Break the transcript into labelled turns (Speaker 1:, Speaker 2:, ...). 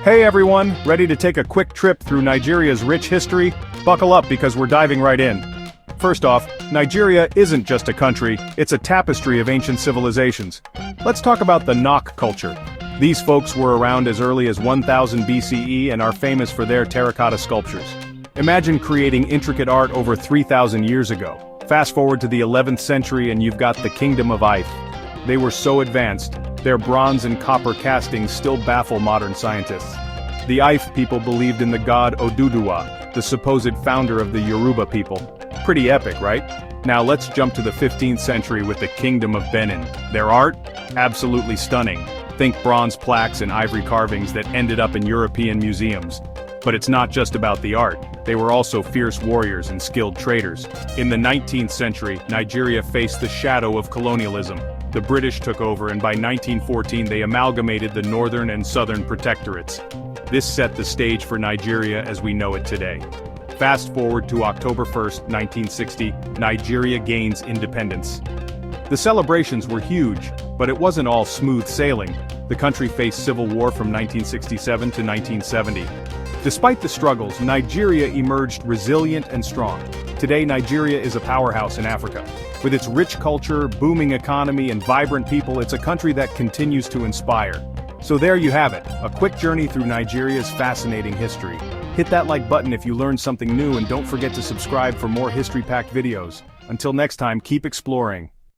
Speaker 1: Hey everyone, ready to take a quick trip through Nigeria's rich history? Buckle up because we're diving right in. First off, Nigeria isn't just a country, it's a tapestry of ancient civilizations. Let's talk about the Nok culture. These folks were around as early as 1000 BCE and are famous for their terracotta sculptures. Imagine creating intricate art over 3,000 years ago. Fast forward to the 11th century and you've got the Kingdom of Ife. They were so advanced, their bronze and copper castings still baffle modern scientists. The Ife people believed in the god Oduduwa, the supposed founder of the Yoruba people. Pretty epic, right? Now let's jump to the 15th century with the Kingdom of Benin. Their art? Absolutely stunning. Think bronze plaques and ivory carvings that ended up in European museums. But it's not just about the art. They were also fierce warriors and skilled traders. In the 19th century, Nigeria faced the shadow of colonialism. The British took over and by 1914 they amalgamated the northern and southern protectorates. This set the stage for Nigeria as we know it today. Fast forward to October 1st, 1960, Nigeria gains independence. The celebrations were huge, but it wasn't all smooth sailing. The country faced civil war from 1967 to 1970. Despite the struggles, Nigeria emerged resilient and strong. Today, Nigeria is a powerhouse in Africa. With its rich culture, booming economy, and vibrant people, it's a country that continues to inspire. So there you have it, a quick journey through Nigeria's fascinating history. Hit that like button if you learned something new and don't forget to subscribe for more history-packed videos. Until next time, keep exploring.